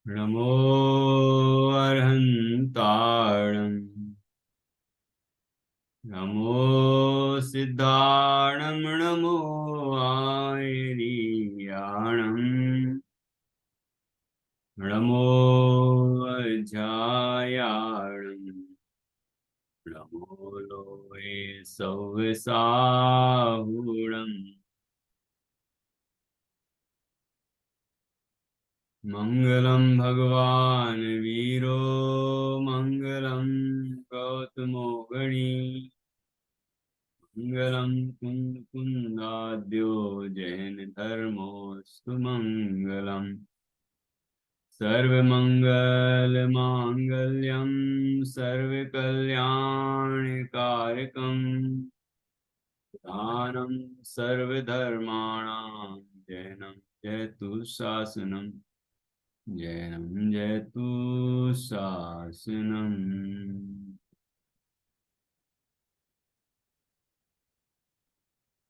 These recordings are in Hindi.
नमो अर्हन्ताणं नमो सिद्धाणं नमो आयर्याणं नमो अजायाणं नमो लोये सव्यसाहुणम् मङ्गलं भगवान् वीरो मङ्गलं गौतमो गणी मङ्गलं कुन्दाद्यो जैन धर्मोऽस्तु मङ्गलम् सर्वमङ्गलमाङ्गल्यं सर्वकल्याणकारकं दानं सर्वधर्माणां जैनं जयतु शासनं जैनं जयतु शासनम्।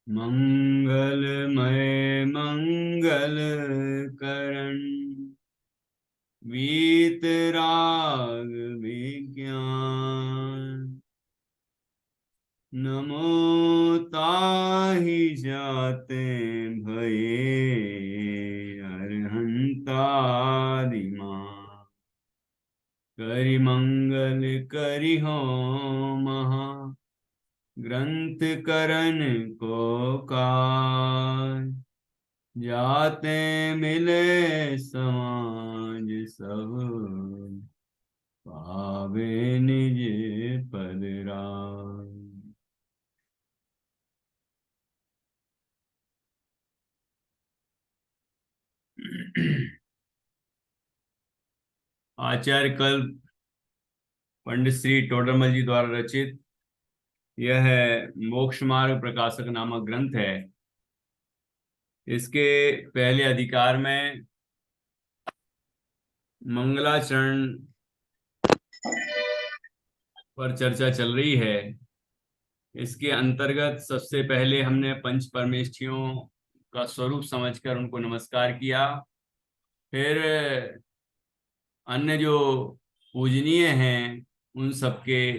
मंगलमय मंगलकरण वीतराग विज्ञान नमो ताहि जाते भये अरहंतादिमा करि मंगल करि हो महा ग्रंथ करन को काज जाते मिले समाज सब पावे निज पद राज। आचार्य कल्प पंडित श्री टोडरमल जी द्वारा रचित यह मोक्ष मार्ग प्रकाशक नामक ग्रंथ है। इसके पहले अधिकार में मंगलाचरण पर चर्चा चल रही है। इसके अंतर्गत सबसे पहले हमने पंच परमेष्ठियों का स्वरूप समझकर उनको नमस्कार किया। फिर अन्य जो पूजनीय हैं उन सबके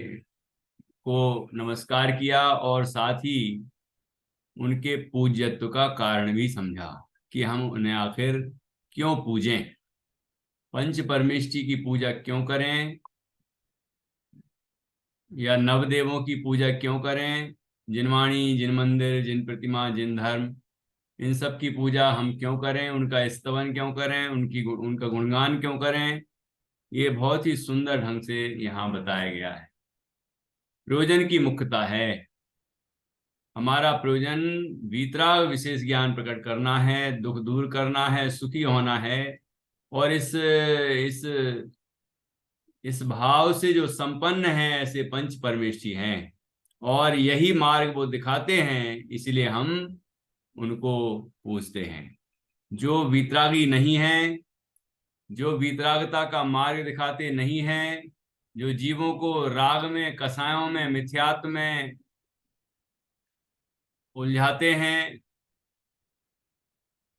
को नमस्कार किया और साथ ही उनके पूज्यत्व का कारण भी समझा कि हम उन्हें आखिर क्यों पूजें, पंच परमेष्ठि की पूजा क्यों करें या नवदेवों की पूजा क्यों करें, जिन वाणी जिन मंदिर जिन प्रतिमा जिन धर्म इन सब की पूजा हम क्यों करें, उनका स्तवन क्यों करें, उनका गुणगान क्यों करें। ये बहुत ही सुंदर ढंग से यहाँ बताया गया है। प्रयोजन की मुख्यता है, हमारा प्रयोजन वीतराग विशेष ज्ञान प्रकट करना है, दुख दूर करना है, सुखी होना है। और इस भाव से जो संपन्न है ऐसे पंच परमेष्ठी हैं और यही मार्ग वो दिखाते हैं, इसलिए हम उनको पूछते हैं। जो वीतरागी नहीं है, जो वीतरागता का मार्ग दिखाते नहीं हैं, जो जीवों को राग में कसायों में मिथ्यात्व में उलझाते हैं,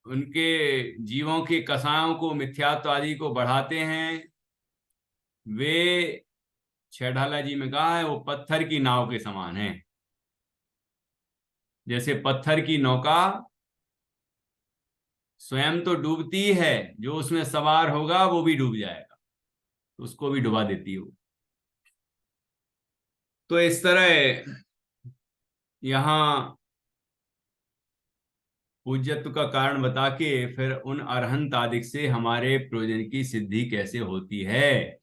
उनके जीवों के कसायों को मिथ्यात्व आदि को बढ़ाते हैं, वे छेढ़ाला जी में कहा है वो पत्थर की नाव के समान है। जैसे पत्थर की नौका स्वयं तो डूबती है, जो उसमें सवार होगा वो भी डूब जाएगा, तो उसको भी डुबा देती है। तो इस तरह यहाँ पूज्यत्व का कारण बता के फिर उन अरहंत आदिक से हमारे प्रयोजन की सिद्धि कैसे होती है।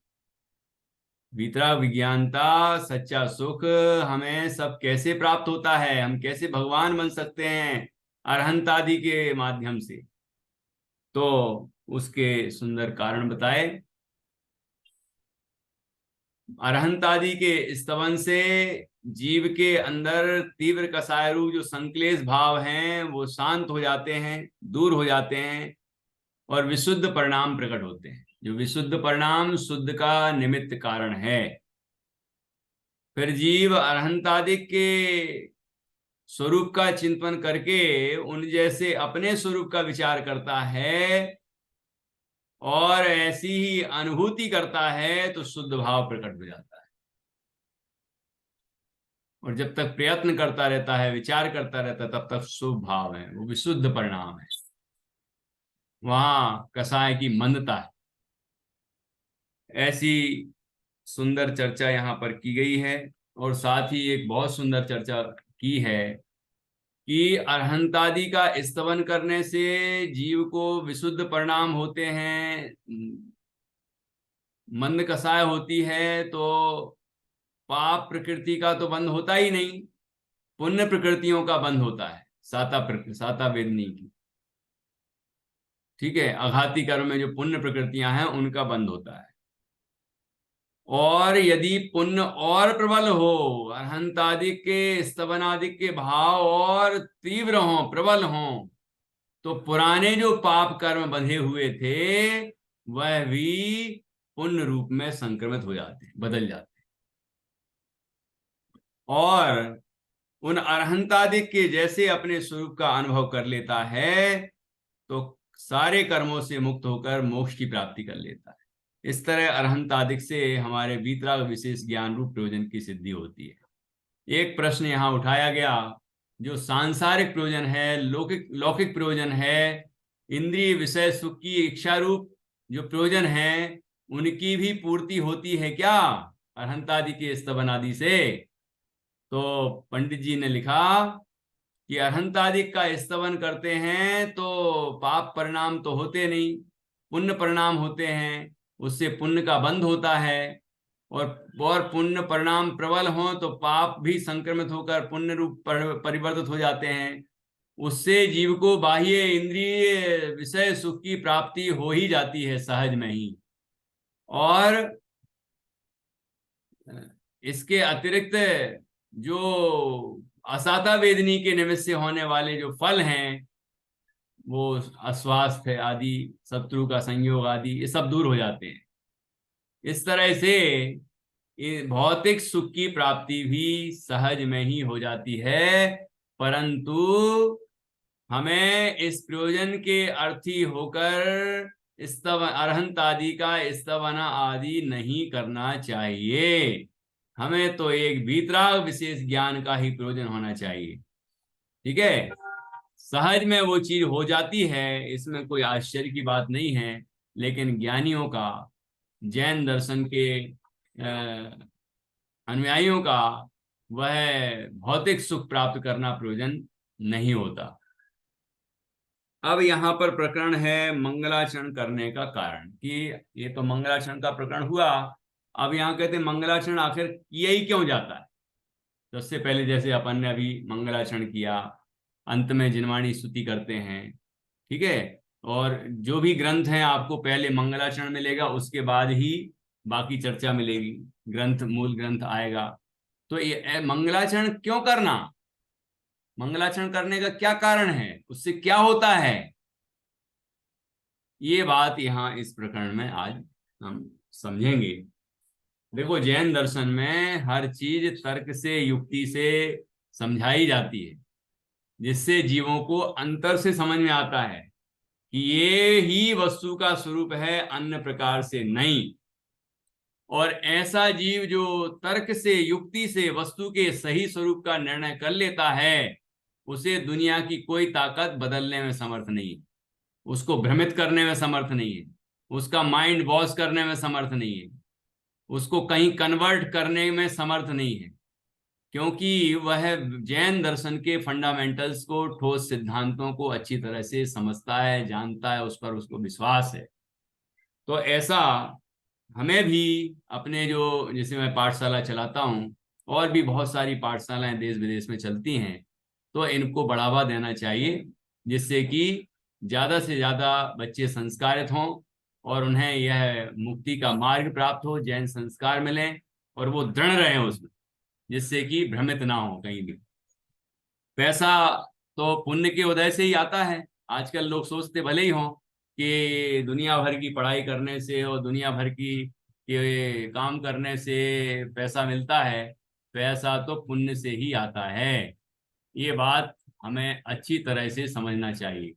वितरा विज्ञानता सच्चा सुख हमें सब कैसे प्राप्त होता है, हम कैसे भगवान बन सकते हैं अरहंत आदि के माध्यम से, तो उसके सुंदर कारण बताए। अरहंत आदि के स्तवन से जीव के अंदर तीव्र कसाय रूप जो संक्लेश भाव हैं वो शांत हो जाते हैं, दूर हो जाते हैं और विशुद्ध परिणाम प्रकट होते हैं। जो विशुद्ध परिणाम शुद्ध का निमित्त कारण है। फिर जीव अरहंतादिक के स्वरूप का चिंतन करके उन जैसे अपने स्वरूप का विचार करता है और ऐसी ही अनुभूति करता है तो शुद्ध भाव प्रकट हो जाता है। और जब तक प्रयत्न करता रहता है, विचार करता रहता है, तब तक शुभ भाव है, वो विशुद्ध परिणाम है, वहां कसाय की मंदता है। ऐसी सुंदर चर्चा यहाँ पर की गई है। और साथ ही एक बहुत सुंदर चर्चा की है कि अरहंतादि का स्तवन करने से जीव को विशुद्ध परिणाम होते हैं, मंद कसाय होती है, तो पाप प्रकृति का तो बंद होता ही नहीं, पुण्य प्रकृतियों का बंद होता है, साता वेदनी की। ठीक है, अघाती कर्म में जो पुण्य प्रकृतियां हैं उनका बंद होता है। और यदि पुण्य और प्रबल हो, अरहंतादि के स्तवनादि के भाव और तीव्र हों, प्रबल हों, तो पुराने जो पाप कर्म बंधे हुए थे वह भी पुण्य रूप में संक्रमित हो जाते हैं, बदल जाते हैं। और उन अरहंतादिक के जैसे अपने स्वरूप का अनुभव कर लेता है तो सारे कर्मों से मुक्त होकर मोक्ष की प्राप्ति कर लेता है। इस तरह अरहंतादिक से हमारे वीतराग विशेष ज्ञान रूप प्रयोजन की सिद्धि होती है। एक प्रश्न यहाँ उठाया गया, जो सांसारिक प्रयोजन है, लौकिक लौकिक प्रयोजन है, इंद्रिय विषय सुख की इच्छा रूप जो प्रयोजन है, उनकी भी पूर्ति होती है क्या अरहंतादि के स्तवन आदि से? तो पंडित जी ने लिखा कि अरहंतादिक का स्तवन करते हैं तो पाप परिणाम तो होते नहीं, पुण्य परिणाम होते हैं, उससे पुण्य का बंध होता है। और पुण्य परिणाम प्रबल हो तो पाप भी संक्रमित होकर पुण्य रूप परिवर्तित हो जाते हैं। उससे जीव को बाह्य इंद्रिय विषय सुख की प्राप्ति हो ही जाती है सहज में ही। और इसके अतिरिक्त जो असाता वेदनी के निमित्त से होने वाले जो फल हैं, वो अस्वास्थ्य आदि, शत्रु का संयोग आदि, ये सब दूर हो जाते हैं। इस तरह से भौतिक सुख की प्राप्ति भी सहज में ही हो जाती है। परंतु हमें इस प्रयोजन के अर्थी होकर स्तव अरहंत आदि का स्तवना आदि नहीं करना चाहिए। हमें तो एक वीतराग विशेष ज्ञान का ही प्रयोजन होना चाहिए। ठीक है, सहज में वो चीज हो जाती है, इसमें कोई आश्चर्य की बात नहीं है। लेकिन ज्ञानियों का, जैन दर्शन के अनुयायियों का, वह भौतिक सुख प्राप्त करना प्रयोजन नहीं होता। अब यहाँ पर प्रकरण है मंगलाचरण करने का कारण, कि ये तो मंगलाचरण का प्रकरण हुआ। अब यहाँ कहते हैं मंगलाचरण आखिर किया ही क्यों जाता है। तो उससे पहले जैसे अपन ने अभी मंगलाचरण किया, अंत में जिनवाणी स्तुति करते हैं, ठीक है। और जो भी ग्रंथ हैं आपको पहले मंगलाचरण मिलेगा, उसके बाद ही बाकी चर्चा मिलेगी, ग्रंथ मूल ग्रंथ आएगा। तो ये मंगलाचरण क्यों करना, मंगलाचरण करने का क्या कारण है, उससे क्या होता है, ये बात यहाँ इस प्रकरण में आज हम समझेंगे। देखो, जैन दर्शन में हर चीज तर्क से, युक्ति से समझाई जाती है, जिससे जीवों को अंतर से समझ में आता है कि ये ही वस्तु का स्वरूप है, अन्य प्रकार से नहीं। और ऐसा जीव जो तर्क से, युक्ति से वस्तु के सही स्वरूप का निर्णय कर लेता है, उसे दुनिया की कोई ताकत बदलने में समर्थ नहीं है, उसको भ्रमित करने में समर्थ नहीं है, उसका माइंड वॉश करने में समर्थ नहीं है, उसको कहीं कन्वर्ट करने में समर्थ नहीं है। क्योंकि वह जैन दर्शन के फंडामेंटल्स को, ठोस सिद्धांतों को अच्छी तरह से समझता है, जानता है, उस पर उसको विश्वास है। तो ऐसा हमें भी अपने जो, जैसे मैं पाठशाला चलाता हूँ, और भी बहुत सारी पाठशालाएं देश विदेश में चलती हैं, तो इनको बढ़ावा देना चाहिए, जिससे कि ज़्यादा से ज़्यादा बच्चे संस्कारित हों और उन्हें यह मुक्ति का मार्ग प्राप्त हो, जैन संस्कार मिलें और वो दृढ़ रहें उसमें, जिससे कि भ्रमित ना हो कहीं भी। पैसा तो पुण्य के उदय से ही आता है। आजकल लोग सोचते भले ही हों कि दुनिया भर की पढ़ाई करने से और दुनिया भर की के काम करने से पैसा मिलता है, पैसा तो पुण्य से ही आता है। ये बात हमें अच्छी तरह से समझना चाहिए।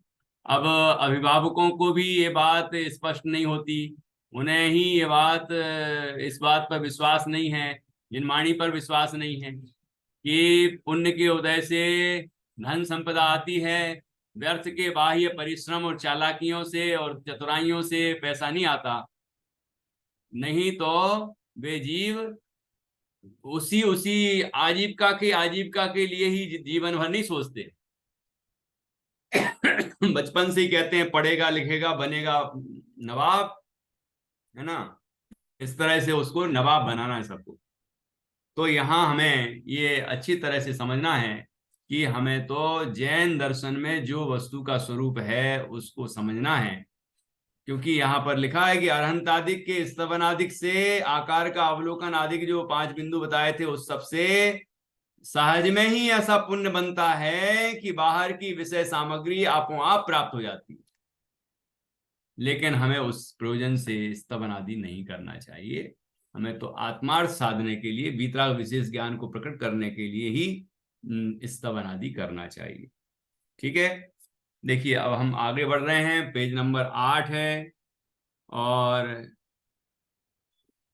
अब अभिभावकों को भी ये बात स्पष्ट नहीं होती, उन्हें ही ये बात, इस बात पर विश्वास नहीं है, जिनवाणी पर विश्वास नहीं है कि पुण्य के उदय से धन संपदा आती है, व्यर्थ के बाह्य परिश्रम और चालाकियों से और चतुराइयों से पैसा नहीं आता। नहीं तो वे जीव उसी उसी आजीविका के लिए ही जीवन भर नहीं सोचते। बचपन से ही कहते हैं पढ़ेगा लिखेगा बनेगा नवाब, है ना, इस तरह से उसको नवाब बनाना है सबको। तो यहाँ हमें ये अच्छी तरह से समझना है कि हमें तो जैन दर्शन में जो वस्तु का स्वरूप है उसको समझना है, क्योंकि यहाँ पर लिखा है कि अरहंत आदिक के स्तवन आदिक से आकार का अवलोकन आदि जो 5 बिंदु बताए थे उस सबसे सहज में ही ऐसा पुण्य बनता है कि बाहर की विषय सामग्री आपो आप प्राप्त हो जाती है। लेकिन हमें उस प्रयोजन से स्तवन आदि नहीं करना चाहिए, हमें तो आत्मार्थ साधने के लिए वीतराग विशेष ज्ञान को प्रकट करने के लिए ही स्तवन आदि करना चाहिए। ठीक है, देखिए अब हम आगे बढ़ रहे हैं, पेज नंबर 8 है और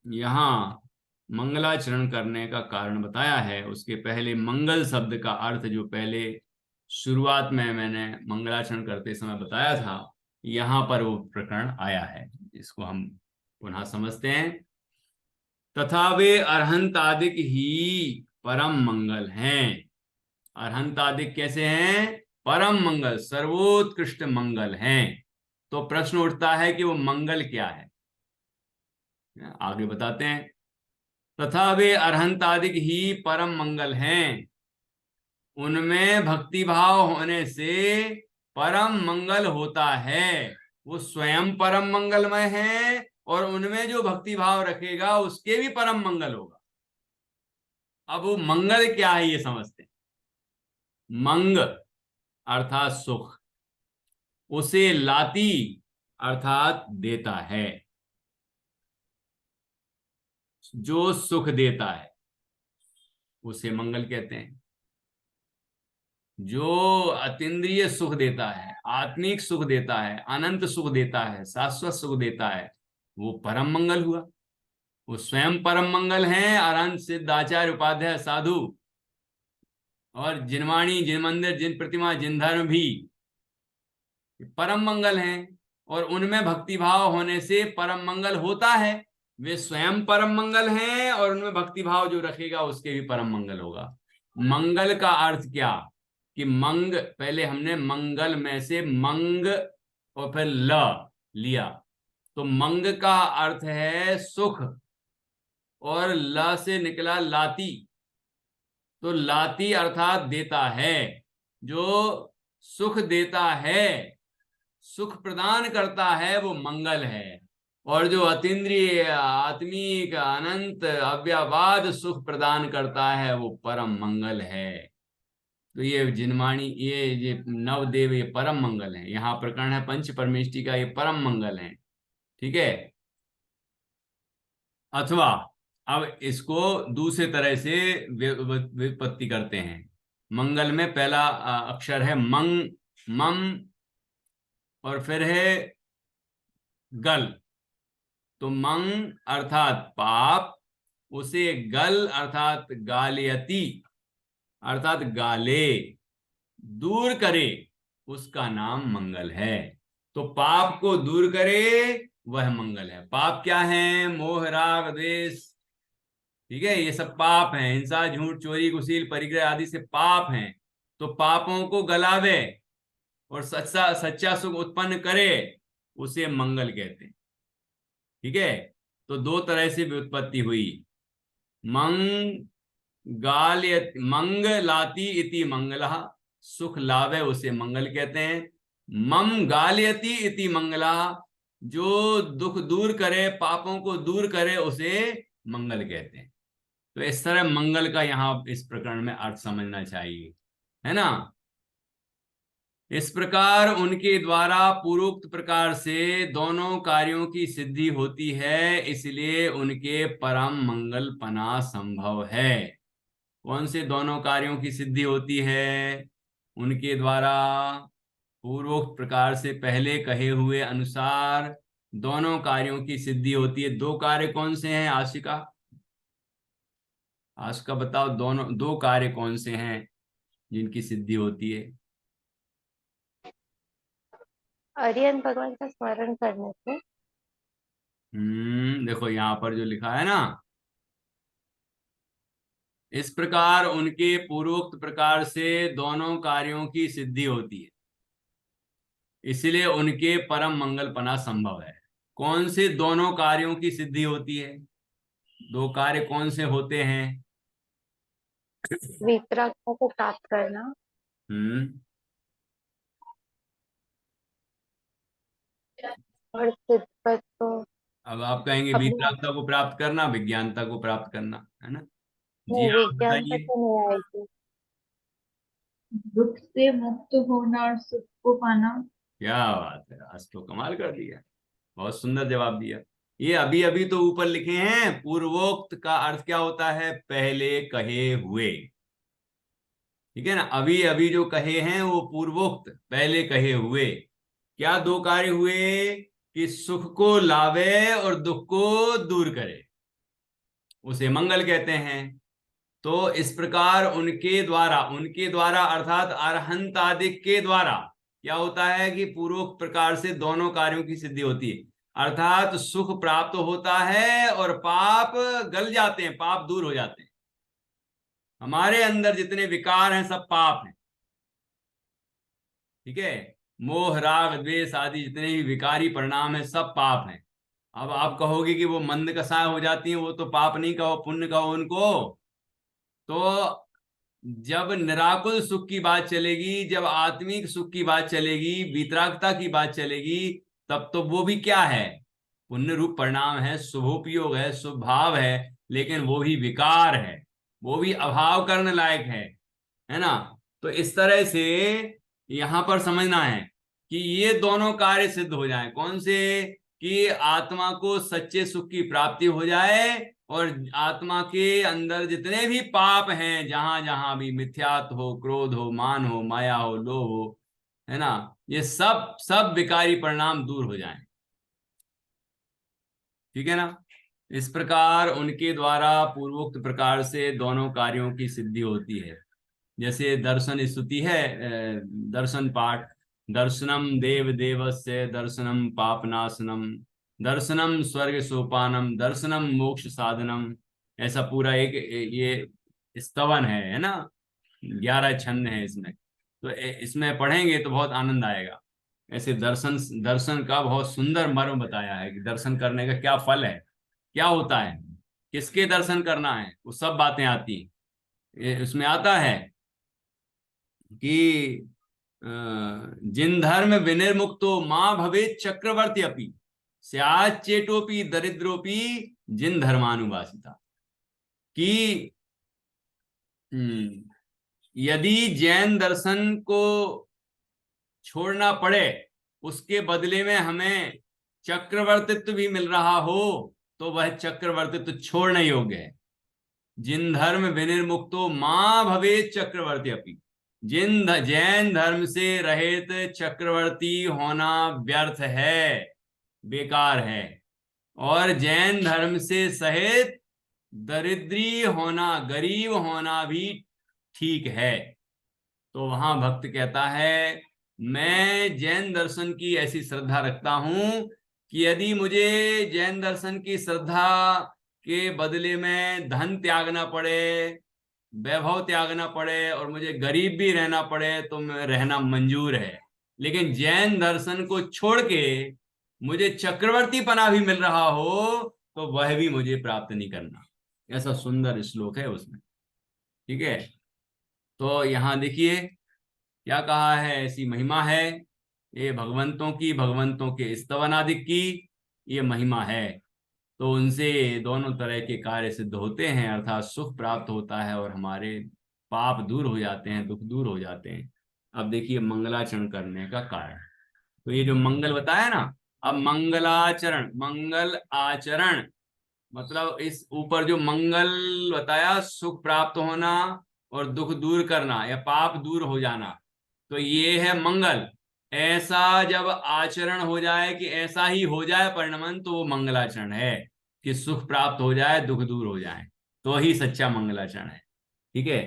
यहाँ मंगलाचरण करने का कारण बताया है। उसके पहले मंगल शब्द का अर्थ जो पहले शुरुआत में मैंने मंगलाचरण करते समय बताया था, यहाँ पर वो प्रकरण आया है, इसको हम पुनः समझते हैं। तथा वे अरहंतादिक ही परम मंगल हैं। अरहंतादिक कैसे हैं? परम मंगल, सर्वोत्कृष्ट मंगल हैं। तो प्रश्न उठता है कि वो मंगल क्या है, आगे बताते हैं। तथा वे अरहंतादिक ही परम मंगल हैं, उनमें भक्ति भाव होने से परम मंगल होता है। वो स्वयं परम मंगलमय है और उनमें जो भक्ति भाव रखेगा उसके भी परम मंगल होगा। अब वो मंगल क्या है ये समझते हैं। मंग अर्थात सुख, उसे लाती अर्थात देता है, जो सुख देता है उसे मंगल कहते हैं। जो अतीन्द्रिय सुख देता है, आत्मिक सुख देता है, अनंत सुख देता है, शाश्वत सुख देता है, वो परम मंगल हुआ। वो स्वयं परम मंगल हैं। अरहंत सिद्ध आचार्य उपाध्याय साधु और जिनवाणी जिन मंदिर जिन प्रतिमा जिन धर्म भी परम मंगल हैं, और उनमें भक्ति भाव होने से परम मंगल होता है। वे स्वयं परम मंगल हैं और उनमें भक्ति भाव जो रखेगा उसके भी परम मंगल होगा। मंगल का अर्थ क्या कि मंग, पहले हमने मंगल में से मंग और फिर ल लिया, तो मंग का अर्थ है सुख और ल से निकला लाती, तो लाती अर्थात देता है, जो सुख देता है, सुख प्रदान करता है, वो मंगल है। और जो अतीन्द्रिय आत्मिक अनंत अव्यवाद सुख प्रदान करता है वो परम मंगल है। तो ये जिनवाणी ये नवदेव ये परम मंगल है। यहाँ प्रकरण है पंच परमेष्टि का, ये परम मंगल है। ठीक है, अथवा अब इसको दूसरे तरह से व्युत्पत्ति करते हैं। मंगल में पहला अक्षर है मंग, मम, और फिर है गल। तो मंग अर्थात पाप, उसे गल अर्थात गालयति अर्थात गाले, दूर करे, उसका नाम मंगल है। तो पाप को दूर करे वह मंगल है। पाप क्या है? मोह राग द्वेष, ठीक है, ये सब पाप हैं। हिंसा झूठ चोरी कुशील परिग्रह आदि से पाप हैं। तो पापों को गलावे और सच्चा सच्चा सुख उत्पन्न करे, उसे मंगल कहते हैं। ठीक है, तो दो तरह से व्युत्पत्ति हुई। मंगाल मंग लाती इति मंगला, सुख लावे उसे मंगल कहते हैं। मम गालयति इति मंगला, जो दुख दूर करे पापों को दूर करे उसे मंगल कहते हैं। तो इस तरह मंगल का यहाँ इस प्रकरण में अर्थ समझना चाहिए, है ना। इस प्रकार उनके द्वारा पूर्वोक्त प्रकार से दोनों कार्यों की सिद्धि होती है, इसलिए उनके परम मंगल पना संभव है। कौन से दोनों कार्यों की सिद्धि होती है उनके द्वारा? पूर्वोक्त प्रकार से पहले कहे हुए अनुसार दोनों कार्यों की सिद्धि होती है। दो कार्य कौन से हैं आशिका? आशिका बताओ, दोनों दो कार्य कौन से हैं जिनकी सिद्धि होती है? अरिहंत भगवान का स्मरण करने से। देखो यहाँ पर जो लिखा है ना, इस प्रकार उनके पूर्वोक्त प्रकार से दोनों कार्यों की सिद्धि होती है, इसलिए उनके परम मंगल पना संभव है। कौन से दोनों कार्यों की सिद्धि होती है? दो कार्य कौन से होते हैं? वितरागता को प्राप्त करना हम्म और सिद्धपद को। अब आप कहेंगे अपने आप वितरागता को प्राप्त करना, विज्ञानता को प्राप्त करना, है ना? जी में हाँ, विज्ञानता बताइए। तो नहीं आएगी। दुख से मुक्त होना और सुख को पाना। क्या बात है, आज तो कमाल कर दिया, बहुत सुंदर जवाब दिया। ये अभी अभी तो ऊपर लिखे हैं, पूर्वोक्त का अर्थ क्या होता है? पहले कहे हुए। ठीक है ना? अभी अभी जो कहे हैं वो पूर्वोक्त, पहले कहे हुए। क्या दो कार्य हुए? कि सुख को लावे और दुख को दूर करे, उसे मंगल कहते हैं। तो इस प्रकार उनके द्वारा अर्थात अरहंत आदि के द्वारा क्या होता है कि पूर्वोक्त प्रकार से दोनों कार्यों की सिद्धि होती है, अर्थात सुख प्राप्त होता है और पाप गल जाते हैं, पाप दूर हो जाते हैं। हमारे अंदर जितने विकार हैं सब पाप हैं। ठीक है? मोह राग द्वेष आदि जितने भी विकारी परिणाम है सब पाप हैं। अब आप कहोगे कि वो मंद कसाय हो जाती हैं, वो तो पाप नहीं कहो, पुण्य कहो उनको। तो जब निराकुल सुख की बात चलेगी, जब आत्मिक सुख की बात चलेगी, वितरागता की बात चलेगी, तब तो वो भी क्या है? पुण्य रूप परिणाम है, शुभोपयोग है, शुभ भाव है, लेकिन वो भी विकार है, वो भी अभाव करने लायक है ना? तो इस तरह से यहां पर समझना है कि ये दोनों कार्य सिद्ध हो जाएं। कौन से? कि आत्मा को सच्चे सुख की प्राप्ति हो जाए और आत्मा के अंदर जितने भी पाप हैं, जहां जहां भी मिथ्यात्व हो, क्रोध हो, मान हो, माया हो, लोभ हो, है ना, ये सब सब विकारी परिणाम दूर हो जाएं। ठीक है ना? इस प्रकार उनके द्वारा पूर्वोक्त प्रकार से दोनों कार्यों की सिद्धि होती है। जैसे दर्शन स्तुति है, दर्शन पाठ, दर्शनम देव देवस्य दर्शनम पापनाशनम, दर्शनम स्वर्ग सोपानम, दर्शनम मोक्ष साधनम। ऐसा पूरा एक ये स्तवन है ना? 11 छंद है इसमें। तो इसमें पढ़ेंगे तो बहुत आनंद आएगा। ऐसे दर्शन दर्शन का बहुत सुंदर मर्म बताया है कि दर्शन करने का क्या फल है, क्या होता है, किसके दर्शन करना है, वो सब बातें आती हैं। उसमें आता है कि जिन धर्म विनिर्मुक्तो मां भवे चक्रवर्ती अपि स्यात् चेटोपि दरिद्रोपि जिन धर्मानुवासिता। कि यदि जैन दर्शन को छोड़ना पड़े, उसके बदले में हमें चक्रवर्तित्व भी मिल रहा हो, तो वह चक्रवर्तित्व छोड़ने योग्य है। जिन धर्म विनिर्मुक्तो मां भवे चक्रवर्ती अपनी, जैन धर्म से रहित चक्रवर्ती होना व्यर्थ है, बेकार है। और जैन धर्म से सहित दरिद्री होना, गरीब होना भी ठीक है। तो वहां भक्त कहता है, मैं जैन दर्शन की ऐसी श्रद्धा रखता हूं कि यदि मुझे जैन दर्शन की श्रद्धा के बदले में धन त्यागना पड़े, वैभव त्यागना पड़े और मुझे गरीब भी रहना पड़े तो मैं रहना मंजूर है। लेकिन जैन दर्शन को छोड़ के मुझे चक्रवर्ती पना भी मिल रहा हो तो वह भी मुझे प्राप्त नहीं करना। ऐसा सुंदर श्लोक है उसमें। ठीक है? तो यहां देखिए क्या कहा है, ऐसी महिमा है ये भगवंतों की, भगवंतों के स्तवन आदि की ये महिमा है। तो उनसे दोनों तरह के कार्य सिद्ध होते हैं, अर्थात सुख प्राप्त होता है और हमारे पाप दूर हो जाते हैं, दुख दूर हो जाते हैं। अब देखिए मंगलाचरण करने का कारण। तो ये जो मंगल बताया ना, अब मंगलाचरण, मंगल आचरण मतलब इस ऊपर जो मंगल बताया, सुख प्राप्त होना और दुख दूर करना या पाप दूर हो जाना, तो ये है मंगल। ऐसा जब आचरण हो जाए कि ऐसा ही हो जाए परिणमन, तो वो मंगलाचरण है, कि सुख प्राप्त हो जाए, दुख दूर हो जाए, तो ही सच्चा मंगलाचरण है। ठीक है।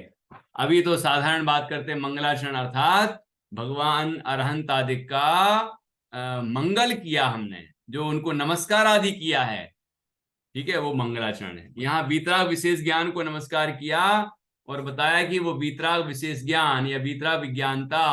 अभी तो साधारण बात करते हैं। मंगलाचरण अर्थात भगवान अरहंत आदि का मंगल किया हमने, जो उनको नमस्कार आदि किया है, ठीक है, वो मंगलाचरण है। यहाँ वीतराग विशेष ज्ञान को नमस्कार किया और बताया कि वो वीतराग विशेष ज्ञान या वीतराग विज्ञानता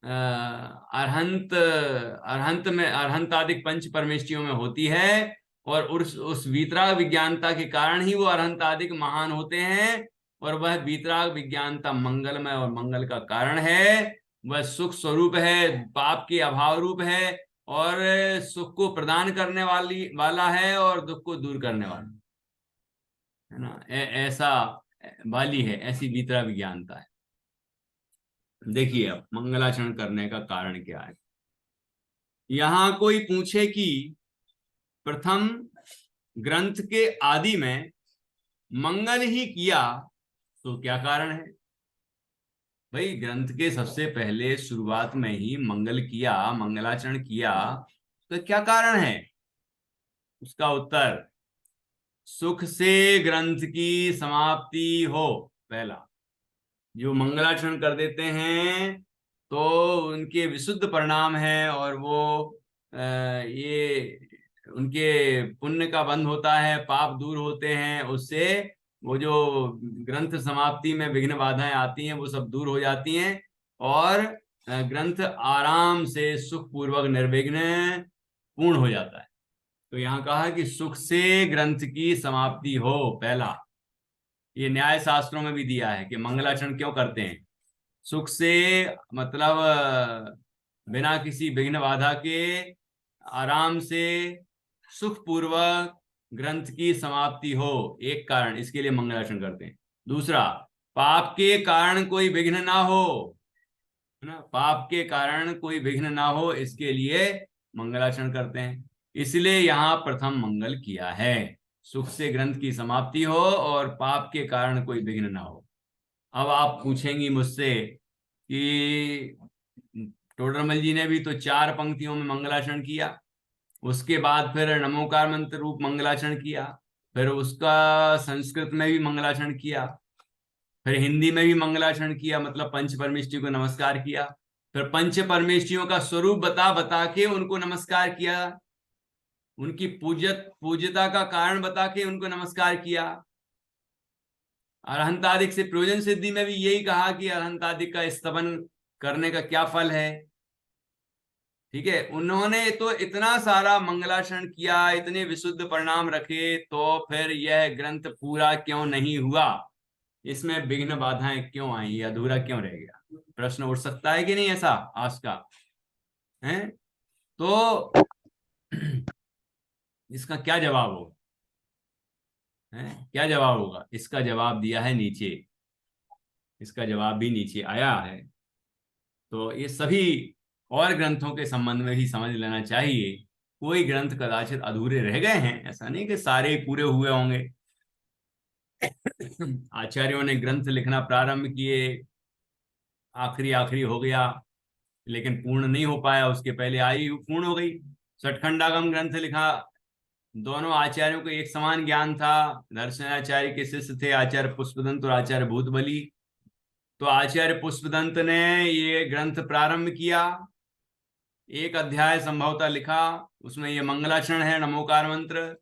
अरहंत अरहंत में, अरहंतादिक पंच परमेष्ठियों में होती है, और उस वीतराग विज्ञानता के कारण ही वो अरहंतादिक महान होते हैं। और वह वीतराग विज्ञानता मंगलमय और मंगल का कारण है। वह सुख स्वरूप है, पाप के अभाव रूप है, और सुख को प्रदान करने वाला है, और दुख को दूर करने वाला है ना। ऐसा वाली है, ऐसी भीतरा विज्ञानता है। देखिए अब मंगलाचरण करने का कारण क्या है। यहां कोई पूछे कि प्रथम ग्रंथ के आदि में मंगल ही किया, तो क्या कारण है। भाई ग्रंथ के सबसे पहले शुरुआत में ही मंगल किया, मंगलाचरण किया, तो क्या कारण है। उसका उत्तर, सुख से ग्रंथ की समाप्ति हो। पहला, जो मंगलाचरण कर देते हैं तो उनके विशुद्ध परिणाम है, और वो ये उनके पुण्य का बंध होता है, पाप दूर होते हैं उससे। वो जो ग्रंथ समाप्ति में विघ्न बाधाएं आती हैं वो सब दूर हो जाती हैं, और ग्रंथ आराम से सुख पूर्वक निर्विघ्न पूर्ण हो जाता है। तो यहाँ कहा कि सुख से ग्रंथ की समाप्ति हो। पहला, ये न्याय शास्त्रों में भी दिया है कि मंगलाचरण क्यों करते हैं। सुख से मतलब बिना किसी विघ्न बाधा के आराम से सुख पूर्वक ग्रंथ की समाप्ति हो, एक कारण, इसके लिए मंगलाचरण करते हैं। दूसरा, पाप के कारण कोई विघ्न ना हो, है ना, पाप के कारण कोई विघ्न ना हो, इसके लिए मंगलाचरण करते हैं। इसलिए यहाँ प्रथम मंगल किया है, सुख से ग्रंथ की समाप्ति हो और पाप के कारण कोई विघ्न ना हो। अब आप पूछेंगी मुझसे कि टोडरमल जी ने भी तो 4 पंक्तियों में मंगलाचरण किया, उसके बाद फिर नमोकार मंत्र रूप मंगलाचरण किया, फिर उसका संस्कृत में भी मंगलाचरण किया, फिर हिंदी में भी मंगलाचरण किया, मतलब पंच परमेष्ठी को नमस्कार किया, फिर पंच परमेष्ठियों का स्वरूप बता बता के उनको नमस्कार किया, उनकी पूज्यता का कारण बता के उनको नमस्कार किया। अरहंतादिक से प्रयोजन सिद्धि में भी यही कहा कि अरहंतादिक का स्तवन करने का क्या फल है। ठीक है, उन्होंने तो इतना सारा मंगलाचरण किया, इतने विशुद्ध परिणाम रखे, तो फिर यह ग्रंथ पूरा क्यों नहीं हुआ, इसमें विघ्न बाधाएं क्यों आई, अधूरा क्यों रह गया। प्रश्न उठ सकता है कि नहीं ऐसा आज का है। तो इसका क्या जवाब होगा, है क्या जवाब होगा। इसका जवाब दिया है नीचे, इसका जवाब भी नीचे आया है। तो ये सभी और ग्रंथों के संबंध में भी समझ लेना चाहिए। कोई ग्रंथ कदाचित अधूरे रह गए हैं, ऐसा नहीं कि सारे ही पूरे हुए होंगे। आचार्यों ने ग्रंथ लिखना प्रारंभ किए, आखिरी आखिरी हो गया, लेकिन पूर्ण नहीं हो पाया, उसके पहले आयु पूर्ण हो गई। सठखंडागम ग्रंथ लिखा, दोनों आचार्यों को एक समान ज्ञान था। दर्शनाचार्य के शिष्य थे आचार्य पुष्पदंत और आचार्य भूतबली। तो आचार्य पुष्पदंत ने ये ग्रंथ प्रारंभ किया, एक अध्याय संभवतः लिखा, उसमें ये मंगलाचरण है, नमोकार मंत्र।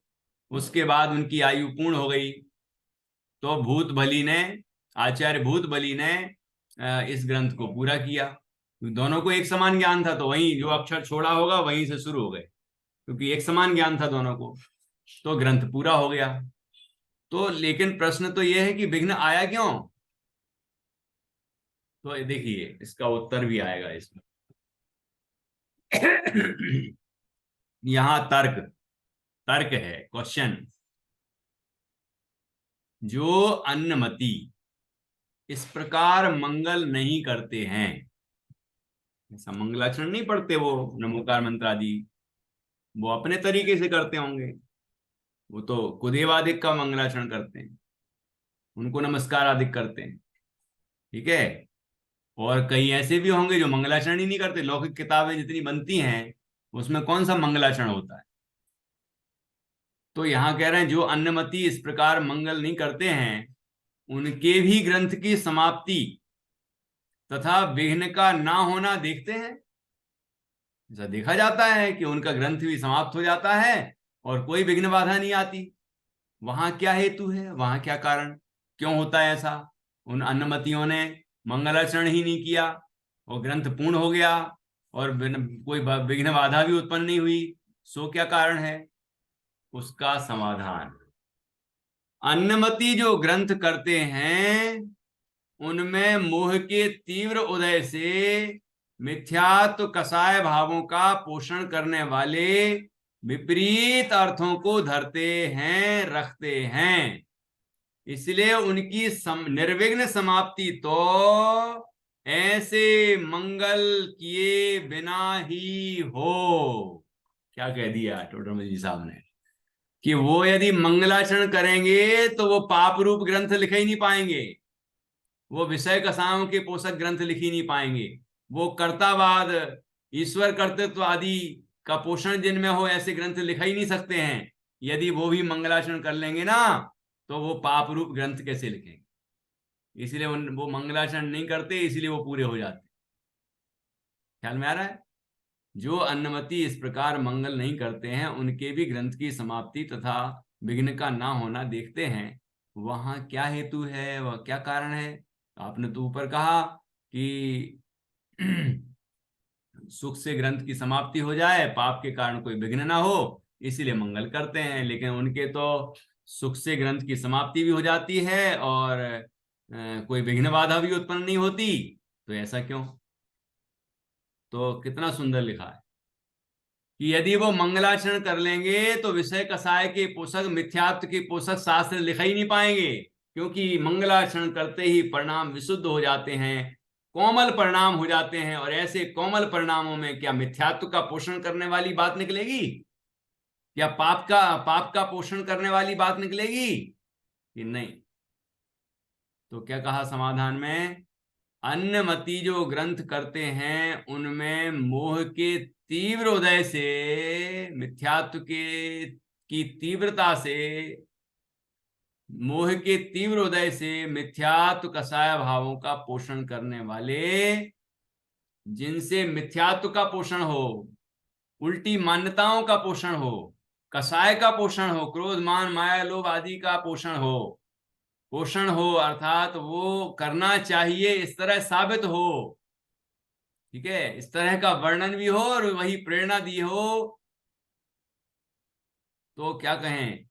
उसके बाद उनकी आयु पूर्ण हो गई, तो भूतबली ने, आचार्य भूतबली ने इस ग्रंथ को पूरा किया। दोनों को एक समान ज्ञान था, तो वहीं जो अक्षर छोड़ा होगा वहीं से शुरू हो गए, क्योंकि एक समान ज्ञान था दोनों को, तो ग्रंथ पूरा हो गया। तो लेकिन प्रश्न तो यह है कि विघ्न आया क्यों। तो देखिए इसका उत्तर भी आएगा इसमें। यहां तर्क तर्क है, क्वेश्चन। जो अन्नमति इस प्रकार मंगल नहीं करते हैं, ऐसा मंगलाचरण नहीं पढ़ते वो, नमोकार मंत्र आदि, वो अपने तरीके से करते होंगे। वो तो कुदेवादिक का मंगलाचरण करते हैं, उनको नमस्कार आदि करते हैं। ठीक है। और कई ऐसे भी होंगे जो मंगलाचरण ही नहीं करते। लौकिक किताबें जितनी बनती हैं उसमें कौन सा मंगलाचरण होता है। तो यहाँ कह रहे हैं जो अन्नमति इस प्रकार मंगल नहीं करते हैं उनके भी ग्रंथ की समाप्ति तथा विघ्न का ना होना देखते हैं। ऐसा देखा जाता है कि उनका ग्रंथ भी समाप्त हो जाता है और कोई विघ्न बाधा नहीं आती। वहां क्या हेतु है, वहां क्या कारण, क्यों होता है ऐसा। उन अन्नमतियों ने मंगलाचरण ही नहीं किया और ग्रंथ पूर्ण हो गया और कोई विघ्न बाधा भी उत्पन्न नहीं हुई, सो क्या कारण है। उसका समाधान, अन्नमति जो ग्रंथ करते हैं उनमें मोह के तीव्र उदय से मिथ्यात्व कसाय भावों का पोषण करने वाले विपरीत अर्थों को धरते हैं, रखते हैं। इसलिए उनकी निर्विघ्न समाप्ति तो ऐसे मंगल किए बिना ही हो। क्या कह दिया टोडरमल जी साहब ने कि वो यदि मंगलाचरण करेंगे तो वो पाप रूप ग्रंथ लिख ही नहीं पाएंगे, वो विषय कसाओं के पोषक ग्रंथ लिख ही नहीं पाएंगे। वो कर्तावाद, ईश्वर कर्तृत्व आदि का पोषण जिनमें हो ऐसे ग्रंथ लिख ही नहीं सकते हैं। यदि वो भी मंगलाचरण कर लेंगे ना तो वो पाप रूप ग्रंथ कैसे लिखेंगे। इसलिए वो मंगलाचरण नहीं करते, इसलिए वो पूरे हो जाते। ख्याल में आ रहा है। जो अन्नमति इस प्रकार मंगल नहीं करते हैं उनके भी ग्रंथ की समाप्ति तथा विघ्न का ना होना देखते हैं। वहां क्या हेतु है, वह क्या कारण है। आपने तो ऊपर कहा कि सुख से ग्रंथ की समाप्ति हो जाए, पाप के कारण कोई विघ्न ना हो, इसीलिए मंगल करते हैं। लेकिन उनके तो सुख से ग्रंथ की समाप्ति भी हो जाती है और कोई विघ्न बाधा भी उत्पन्न नहीं होती, तो ऐसा क्यों। तो कितना सुंदर लिखा है कि यदि वो मंगलाचरण कर लेंगे तो विषय कसाय के पोषक, मिथ्यात्व के पोषक शास्त्र लिख ही नहीं पाएंगे, क्योंकि मंगलाचरण करते ही परिणाम विशुद्ध हो जाते हैं, कोमल परिणाम हो जाते हैं। और ऐसे कोमल परिणामों में क्या मिथ्यात्व का पोषण करने वाली बात निकलेगी, क्या पाप का पोषण करने वाली बात निकलेगी कि नहीं। तो क्या कहा समाधान में, अन्नमति जो ग्रंथ करते हैं उनमें मोह के तीव्र उदय से, मिथ्यात्व के की तीव्रता से, मोह के तीव्र उदय से मिथ्यात्व कसाय भावों का पोषण करने वाले, जिनसे मिथ्यात्व का पोषण हो, उल्टी मान्यताओं का पोषण हो, कसाय का पोषण हो, क्रोध मान माया लोभ आदि का पोषण हो अर्थात वो करना चाहिए इस तरह साबित हो, ठीक है, इस तरह का वर्णन भी हो और वही प्रेरणा दी हो, तो क्या कहें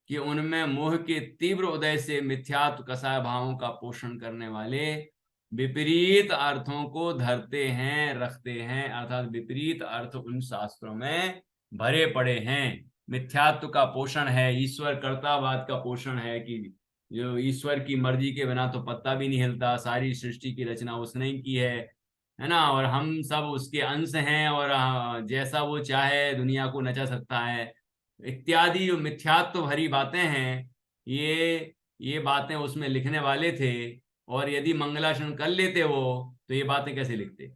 कि उनमें मोह के तीव्र उदय से मिथ्यात्व कसाय भावों का पोषण करने वाले विपरीत अर्थों को धरते हैं, रखते हैं। अर्थात विपरीत अर्थ उन शास्त्रों में भरे पड़े हैं। मिथ्यात्व का पोषण है, ईश्वर कर्तावाद का पोषण है कि जो ईश्वर की मर्जी के बिना तो पत्ता भी नहीं हिलता, सारी सृष्टि की रचना उसने ही की है ना, और हम सब उसके अंश हैं और जैसा वो चाहे दुनिया को नचा सकता है, इत्यादि जो मिथ्यात्व भरी बातें हैं, ये बातें उसमें लिखने वाले थे। और यदि मंगलाचरण कर लेते वो तो ये बातें कैसे लिखते।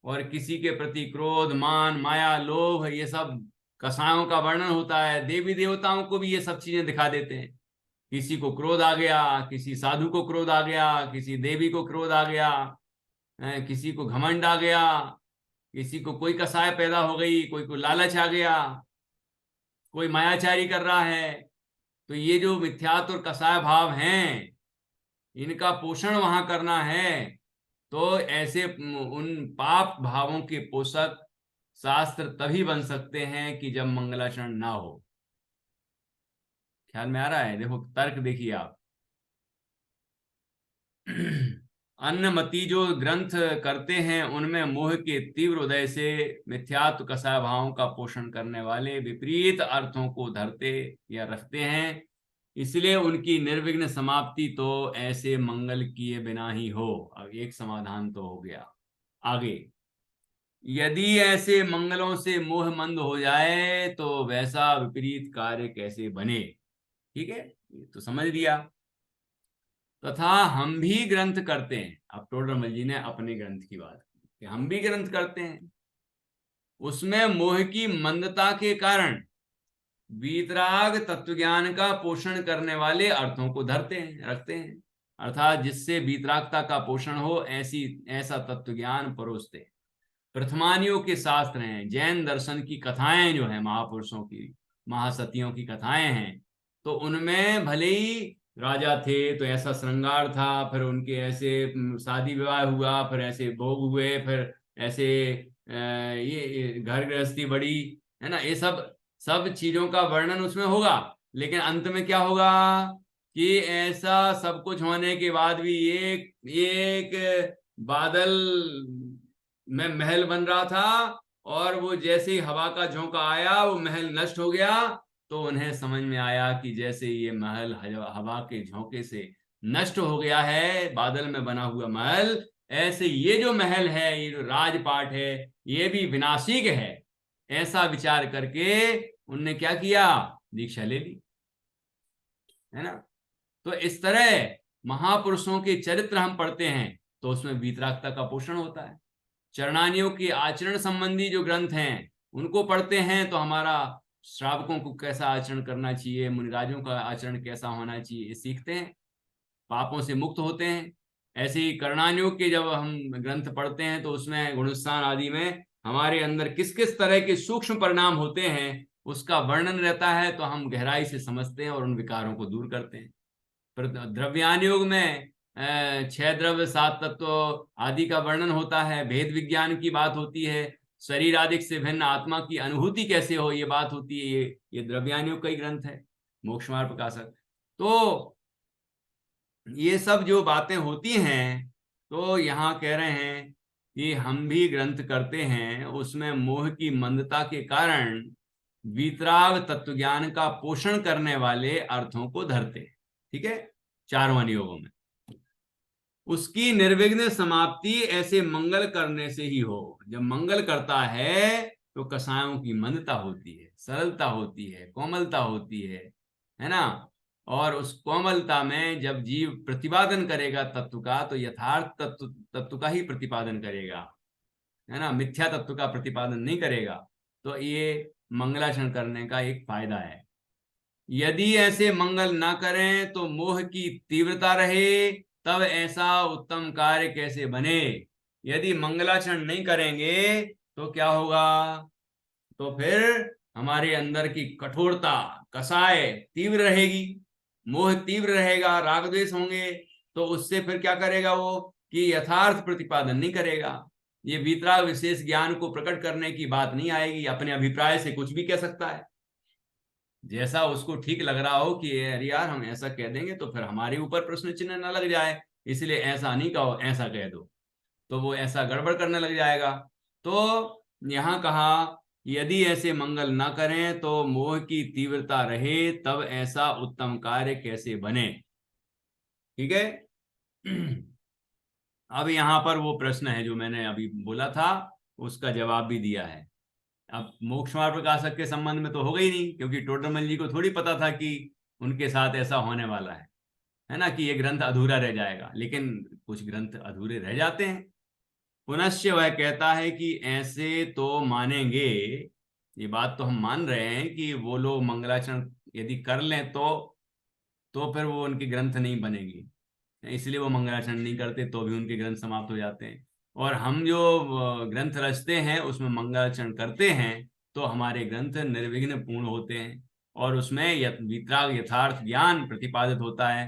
और किसी के प्रति क्रोध मान माया लोभ ये सब कसायों का वर्णन होता है, देवी देवताओं को भी ये सब चीजें दिखा देते हैं। किसी को क्रोध आ गया, किसी साधु को क्रोध आ गया, किसी देवी को क्रोध आ गया, किसी को घमंड आ गया, किसी को कोई कसाय पैदा हो गई, कोई को लालच आ गया, कोई मायाचारी कर रहा है। तो ये जो मिथ्यात्व और कसाय भाव हैं इनका पोषण वहां करना है। तो ऐसे उन पाप भावों के पोषक शास्त्र तभी बन सकते हैं कि जब मंगलाचरण ना हो। ख्याल में आ रहा है। देखो तर्क देखिए आप। अन्नमति जो ग्रंथ करते हैं उनमें मोह के तीव्र उदय से मिथ्यात्व कसाय भावों का पोषण करने वाले विपरीत अर्थों को धरते या रखते हैं, इसलिए उनकी निर्विघ्न समाप्ति तो ऐसे मंगल किए बिना ही हो। अब एक समाधान तो हो गया। आगे, यदि ऐसे मंगलों से मोह मंद हो जाए तो वैसा विपरीत कार्य कैसे बने। ठीक है, ये तो समझ लिया। तथा हम भी ग्रंथ करते हैं। अब टोडरमल जी ने अपने ग्रंथ की बात की कि हम भी ग्रंथ करते हैं, उसमें मोह की मंदता के कारण वीतराग तत्वज्ञान का पोषण करने वाले अर्थों को धरते हैं, रखते हैं, अर्थात जिससे वीतरागता का पोषण हो ऐसा तत्वज्ञान परोसते हैं। प्रथमानियों के शास्त्र हैं, जैन दर्शन की कथाएं जो है, महापुरुषों की, महासतियों की कथाएं हैं, तो उनमें भले ही राजा थे तो ऐसा श्रृंगार था, फिर उनके ऐसे शादी विवाह हुआ, फिर ऐसे भोग हुए, फिर ऐसे ये घर गृहस्थी बड़ी, है ना, ये सब सब चीजों का वर्णन उसमें होगा। लेकिन अंत में क्या होगा कि ऐसा सब कुछ होने के बाद भी एक बादल में महल बन रहा था, और वो जैसे ही हवा का झोंका आया वो महल नष्ट हो गया। तो उन्हें समझ में आया कि जैसे ये महल हवा के झोंके से नष्ट हो गया है, बादल में बना हुआ महल, ऐसे ये जो महल है, ये जो राजपाट है, ये भी विनाशिक है। ऐसा विचार करके उनने क्या किया, दीक्षा ले ली, है ना। तो इस तरह महापुरुषों के चरित्र हम पढ़ते हैं तो उसमें वीतरागता का पोषण होता है। चरणानियों के आचरण संबंधी जो ग्रंथ हैं उनको पढ़ते हैं तो हमारा श्रावकों को कैसा आचरण करना चाहिए, मुनिराजों का आचरण कैसा होना चाहिए, ये सीखते हैं, पापों से मुक्त होते हैं। ऐसे ही करणानियों के जब हम ग्रंथ पढ़ते हैं तो उसमें गुणस्थान आदि में हमारे अंदर किस किस तरह के सूक्ष्म परिणाम होते हैं उसका वर्णन रहता है, तो हम गहराई से समझते हैं और उन विकारों को दूर करते हैं। पर द्रव्यान योग में 6 द्रव्य 7 तत्व आदि का वर्णन होता है, भेद विज्ञान की बात होती है, शरीर आदि से भिन्न आत्मा की अनुभूति कैसे हो ये बात होती है। ये द्रव्यान योग का ही ग्रंथ है, मोक्ष मार्ग प्रकाशक। तो ये सब जो बातें होती हैं, तो यहाँ कह रहे हैं कि हम भी ग्रंथ करते हैं, उसमें मोह की मंदता के कारण वीतराग तत्वज्ञान का पोषण करने वाले अर्थों को धरते हैं। ठीक है, 4 योगों में उसकी निर्विघ्न समाप्ति ऐसे मंगल करने से ही हो। जब मंगल करता है तो कसायों की मंदता होती है, सरलता होती है, कोमलता होती है ना। और उस कोमलता में जब जीव प्रतिपादन करेगा तत्व का, तो यथार्थ तत्व का ही प्रतिपादन करेगा, है ना, मिथ्या तत्व का प्रतिपादन नहीं करेगा। तो ये मंगलाचरण करने का एक फायदा है। यदि ऐसे मंगल ना करें तो मोह की तीव्रता रहे, तब ऐसा उत्तम कार्य कैसे बने। यदि मंगलाचरण नहीं करेंगे तो क्या होगा, तो फिर हमारे अंदर की कठोरता, कसाय तीव्र रहेगी, मोह तीव्र रहेगा, राग द्वेष होंगे, तो उससे फिर क्या करेगा वो कि यथार्थ प्रतिपादन नहीं करेगा। ये वीतराग विशेष ज्ञान को प्रकट करने की बात नहीं आएगी, अपने अभिप्राय से कुछ भी कह सकता है, जैसा उसको ठीक लग रहा हो कि अरे यार हम ऐसा कह देंगे तो फिर हमारे ऊपर प्रश्न चिन्ह ना लग जाए, इसलिए ऐसा नहीं कहो, ऐसा कह दो, तो वो ऐसा गड़बड़ करने लग जाएगा। तो यहाँ कहा यदि ऐसे मंगल ना करें तो मोह की तीव्रता रहे, तब ऐसा उत्तम कार्य कैसे बने। ठीक है। अब यहाँ पर वो प्रश्न है जो मैंने अभी बोला था, उसका जवाब भी दिया है। अब मोक्ष मार्ग प्रकाशक के संबंध में तो हो गई नहीं, क्योंकि टोडरमल जी को थोड़ी पता था कि उनके साथ ऐसा होने वाला है ना, कि ये ग्रंथ अधूरा रह जाएगा। लेकिन कुछ ग्रंथ अधूरे रह जाते हैं। पुनश्च वह कहता है कि ऐसे तो मानेंगे, ये बात तो हम मान रहे हैं कि वो लोग मंगलाचरण यदि कर लें तो फिर वो उनके ग्रंथ नहीं बनेगी, इसलिए वो मंगलाचरण नहीं करते तो भी उनके ग्रंथ समाप्त हो जाते हैं। और हम जो ग्रंथ रचते हैं उसमें मंगलाचरण करते हैं तो हमारे ग्रंथ निर्विघ्न पूर्ण होते हैं और उसमें वितराग यथार्थ ज्ञान प्रतिपादित होता है।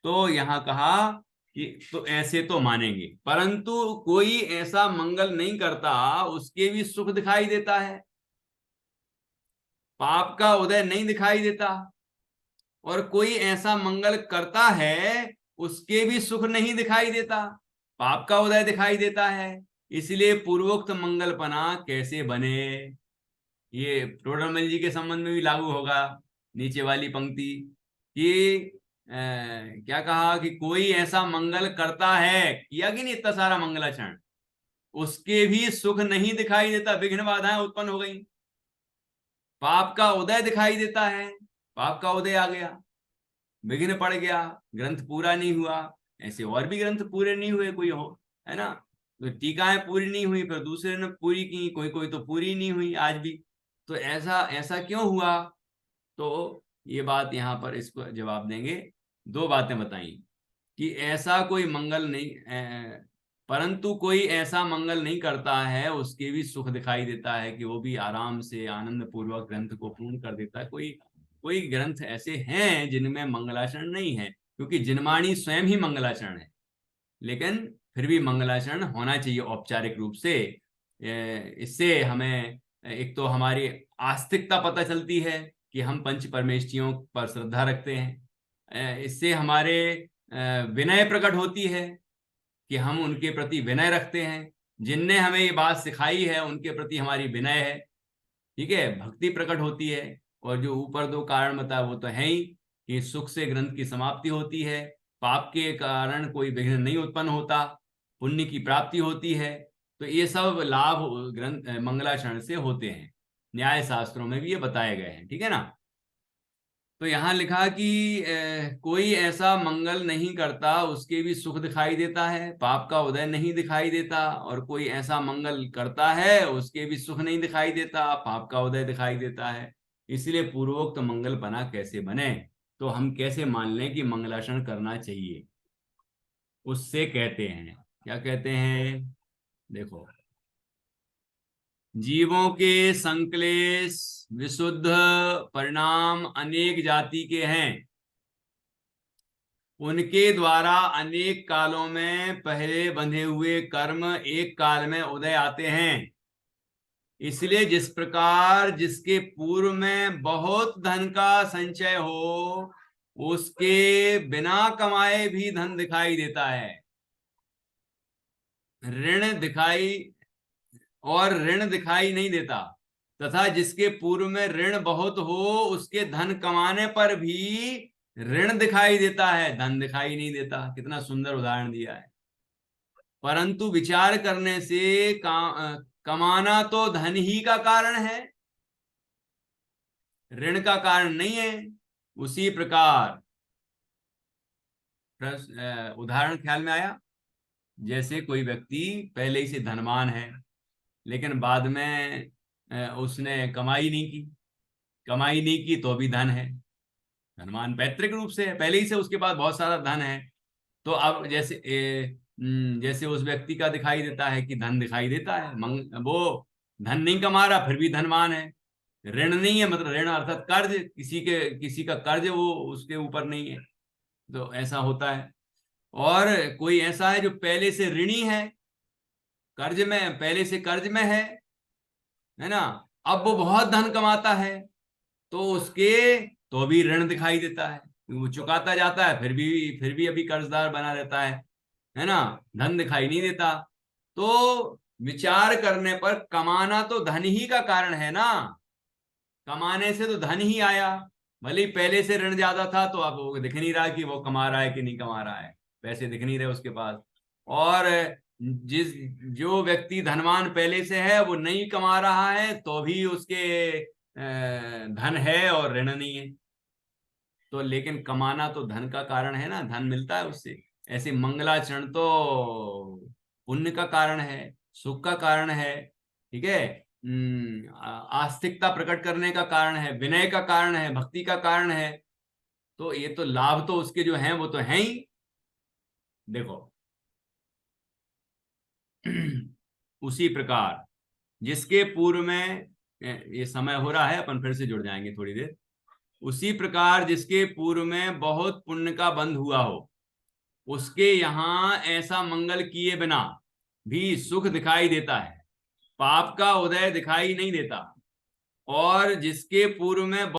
तो यहाँ कहा कि तो ऐसे तो मानेंगे, परंतु कोई ऐसा मंगल नहीं करता उसके भी सुख दिखाई देता है, पाप का उदय नहीं दिखाई देता, और कोई ऐसा मंगल करता है उसके भी सुख नहीं दिखाई देता, पाप का उदय दिखाई देता है। इसलिए पूर्वोक्त मंगलपना कैसे बने। ये टोडरमल जी के संबंध में भी लागू होगा, नीचे वाली पंक्ति कि क्या कहा कि कोई ऐसा मंगल करता है, किया कि नहीं इतना सारा मंगलाचरण, उसके भी सुख नहीं दिखाई देता, विघ्न बाधाएं उत्पन्न हो गई, पाप का उदय दिखाई देता है, पाप का उदय आ गया। विघ्न पड़ गया, ग्रंथ पूरा नहीं हुआ। ऐसे और भी ग्रंथ पूरे नहीं हुए कोई हो, है ना। तो टीकाएं पूरी नहीं हुई, फिर दूसरे ने पूरी की, कोई कोई तो पूरी नहीं हुई आज भी। तो ऐसा ऐसा क्यों हुआ? तो ये बात यहाँ पर इसको जवाब देंगे। दो बातें बताई कि ऐसा कोई मंगल नहीं, परंतु कोई ऐसा मंगल नहीं करता है उसके भी सुख दिखाई देता है कि वो भी आराम से आनंद पूर्वक ग्रंथ को पूर्ण कर देता है। कोई कोई ग्रंथ ऐसे हैं जिनमें मंगलाचरण नहीं है, क्योंकि जिनवाणी स्वयं ही मंगलाचरण है, लेकिन फिर भी मंगलाचरण होना चाहिए औपचारिक रूप से। इससे हमें एक तो हमारी आस्तिकता पता चलती है कि हम पंच परमेष्ठियों पर श्रद्धा रखते हैं। इससे हमारे विनय प्रकट होती है कि हम उनके प्रति विनय रखते हैं। जिनने हमें ये बात सिखाई है उनके प्रति हमारी विनय है, ठीक है, भक्ति प्रकट होती है। और जो ऊपर दो कारण बताया वो तो है ही कि सुख से ग्रंथ की समाप्ति होती है, पाप के कारण कोई विघ्न नहीं उत्पन्न होता, पुण्य की प्राप्ति होती है। तो ये सब लाभ ग्रंथ मंगलाचरण से होते हैं, न्याय शास्त्रों में भी ये बताए गए हैं, ठीक है ना। तो यहाँ लिखा कि कोई ऐसा मंगल नहीं करता उसके भी सुख दिखाई देता है, पाप का उदय नहीं दिखाई देता, और कोई ऐसा मंगल करता है उसके भी सुख नहीं दिखाई देता, पाप का उदय दिखाई देता है। इसलिए पूर्वोक्त मंगल बना कैसे बने? तो हम कैसे मान लें कि मंगलाचरण करना चाहिए? उससे कहते हैं, क्या कहते हैं, देखो, जीवों के संक्लेश विशुद्ध परिणाम अनेक जाति के हैं, उनके द्वारा अनेक कालों में पहले बंधे हुए कर्म एक काल में उदय आते हैं। इसलिए जिस प्रकार जिसके पूर्व में बहुत धन का संचय हो उसके बिना कमाए भी धन दिखाई देता है, ऋण दिखाई नहीं देता, तथा जिसके पूर्व में ऋण बहुत हो उसके धन कमाने पर भी ऋण दिखाई देता है, धन दिखाई नहीं देता। कितना सुंदर उदाहरण दिया है। परंतु विचार करने से कमाना तो धन ही का कारण है, ऋण का कारण नहीं है। उसी प्रकार उदाहरण ख्याल में आया, जैसे कोई व्यक्ति पहले ही से धनवान है लेकिन बाद में उसने कमाई नहीं की तो भी धन है, धनवान पैतृक रूप से है, पहले ही से उसके पास बहुत सारा धन है। तो अब जैसे उस व्यक्ति का दिखाई देता है कि धन दिखाई देता है, वो धन नहीं कमा रहा फिर भी धनवान है, ऋण नहीं है, मतलब ऋण अर्थात कर्ज, किसी का कर्ज वो उसके ऊपर नहीं है, तो ऐसा होता है। और कोई ऐसा है जो पहले से ऋणी है, कर्ज में, पहले से कर्ज में है ना, अब वो बहुत धन कमाता है तो उसके तो भी ऋण दिखाई देता है, वो चुकाता जाता है फिर भी अभी कर्जदार बना रहता है ना, धन दिखाई नहीं देता। तो विचार करने पर कमाना तो धन ही का कारण है ना, कमाने से तो धन ही आया, भले ही पहले से ऋण ज्यादा था तो अब वो दिख नहीं रहा कि वो कमा रहा है कि नहीं कमा रहा है, पैसे दिख नहीं रहे उसके पास। और जिस जो व्यक्ति धनवान पहले से है वो नहीं कमा रहा है तो भी उसके धन है और ऋण नहीं है। तो लेकिन कमाना तो धन का कारण है ना, धन मिलता है उससे। ऐसे मंगलाचरण तो पुण्य का कारण है, सुख का कारण है, ठीक है, आस्तिकता प्रकट करने का कारण है, विनय का कारण है, भक्ति का कारण है। तो ये तो लाभ तो उसके जो हैं वो तो हैं ही। देखो उसी प्रकार जिसके पूर्व में, ये समय हो रहा है अपन फिर से जुड़ जाएंगे थोड़ी देर। उसी प्रकार जिसके पूर्व में बहुत पुण्य का बंध हुआ हो उसके यहाँ ऐसा मंगल किए बिना भी सुख दिखाई देता है, पाप का उदय दिखाई नहीं देता। और जिसके पूर्व में